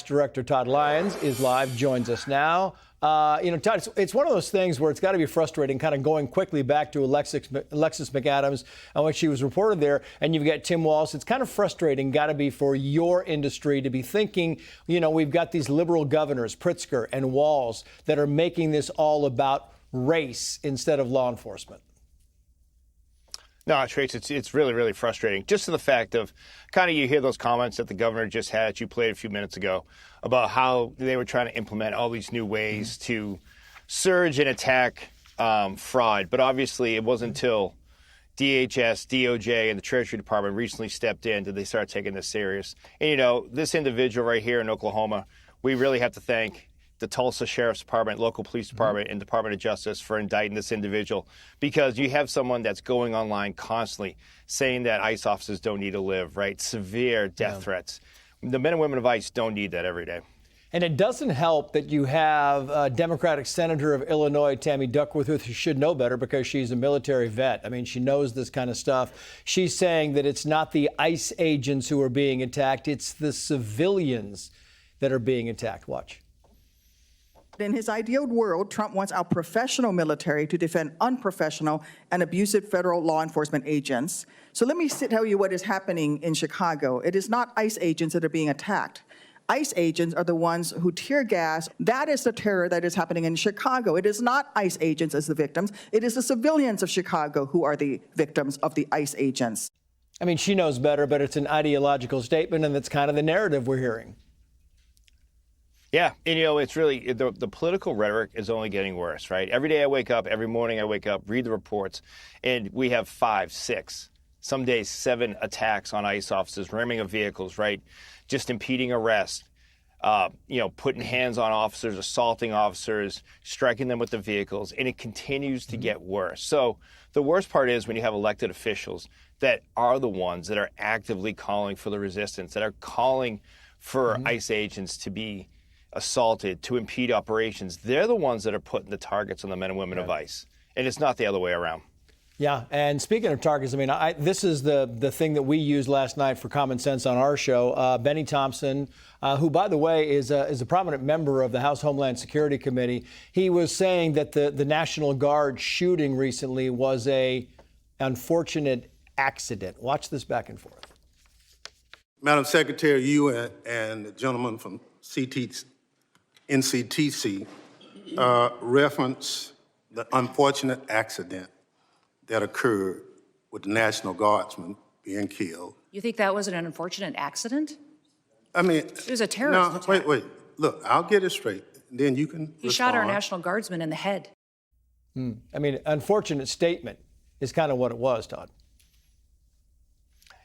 Director Todd Lyons is live, joins us now. Todd, it's one of those things where it's got to be frustrating, kind of going quickly back to Alexis McAdams and when she was reported there, and you've got Tim Walz. It's kind of frustrating, got to be, for your industry to be thinking, we've got these liberal governors, Pritzker and Walz, that are making this all about race instead of law enforcement. No, Trace, it's really, really frustrating. Just to the fact of kind of you hear those comments that the governor just had, that you played a few minutes ago, about how they were trying to implement all these new ways to surge and attack fraud. But obviously it wasn't until DHS, DOJ, and the Treasury Department recently stepped in did they start taking this serious. And, this individual right here in Oklahoma, we really have to thank the Tulsa Sheriff's Department, local police department, and Department of Justice for indicting this individual, because you have someone that's going online constantly saying that ICE officers don't need to live, right? Severe death threats. The men and women of ICE don't need that every day. And it doesn't help that you have a Democratic Senator of Illinois, Tammy Duckworth, who should know better because she's a military vet. I mean, she knows this kind of stuff. She's saying that it's not the ICE agents who are being attacked, it's the civilians that are being attacked. Watch. In his ideal world, Trump wants our professional military to defend unprofessional and abusive federal law enforcement agents. So let me tell you what is happening in Chicago. It is not ICE agents that are being attacked. ICE agents are the ones who tear gas. That is the terror that is happening in Chicago. It is not ICE agents as the victims. It is the civilians of Chicago who are the victims of the ICE agents. I mean, she knows better, but it's an ideological statement, and that's kind of the narrative we're hearing. Yeah, and it's really, the political rhetoric is only getting worse, right? Every day I wake up, every morning I wake up, read the reports, and we have 5, 6, some days 7 attacks on ICE officers, ramming of vehicles, right? Just impeding arrest, putting hands on officers, assaulting officers, striking them with the vehicles, and it continues to get worse. So the worst part is when you have elected officials that are the ones that are actively calling for the resistance, that are calling for ICE agents to be assaulted, to impede operations. They're the ones that are putting the targets on the men and women of ICE, and it's not the other way around. Yeah, and speaking of targets, I mean, this is the thing that we used last night for Common Sense on our show. Benny Thompson, who, by the way, is a prominent member of the House Homeland Security Committee, he was saying that the National Guard shooting recently was a unfortunate accident. Watch this back and forth. Madam Secretary, you and the gentleman from NCTC reference the unfortunate accident that occurred with the National Guardsman being killed. You think that was an unfortunate accident? I mean, it was a terrorist attack. Wait. Look, I'll get it straight. Then you can He shot our National Guardsman in the head. I mean, unfortunate statement is kind of what it was, Todd.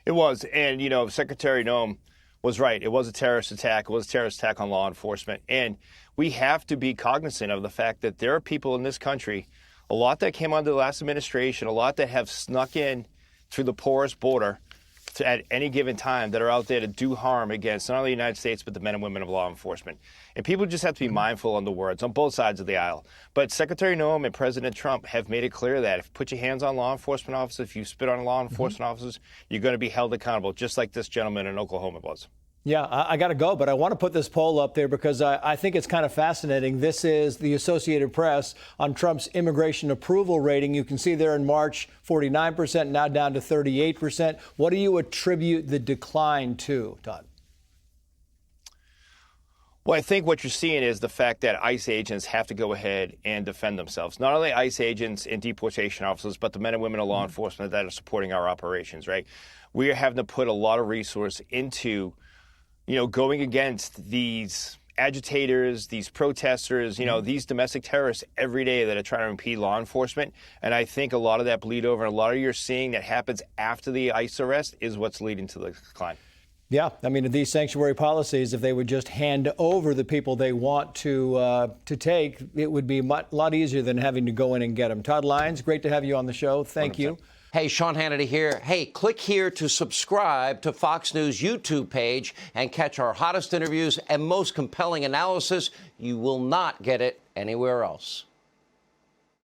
It was. And, Secretary Noem was right. It was a terrorist attack. It was a terrorist attack on law enforcement. And we have to be cognizant of the fact that there are people in this country, a lot that came under the last administration, a lot that have snuck in through the porous border at any given time, that are out there to do harm against not only the United States, but the men and women of law enforcement. And people just have to be mindful on the words on both sides of the aisle. But Secretary Noem and President Trump have made it clear that if you put your hands on law enforcement officers, if you spit on law enforcement officers, you're going to be held accountable, just like this gentleman in Oklahoma was. Yeah, I got to go, but I want to put this poll up there because I think it's kind of fascinating. This is the Associated Press on Trump's immigration approval rating. You can see there in March, 49%, now down to 38%. What do you attribute the decline to, Todd? Well, I think what you're seeing is the fact that ICE agents have to go ahead and defend themselves. Not only ICE agents and deportation officers, but the men and women of law enforcement that are supporting our operations, right? We are having to put a lot of resource into going against these agitators, these protesters, these domestic terrorists every day that are trying to impede law enforcement. And I think a lot of that bleed over, and a lot of you're seeing that happens after the ICE arrest is what's leading to the decline. Yeah, I mean, these sanctuary policies, if they would just hand over the people they want to take, it would be a lot easier than having to go in and get them. Todd Lyons, great to have you on the show. Thank 100%. You. Hey, Sean Hannity here. Hey, click here to subscribe to Fox News YouTube page and catch our hottest interviews and most compelling analysis. You will not get it anywhere else.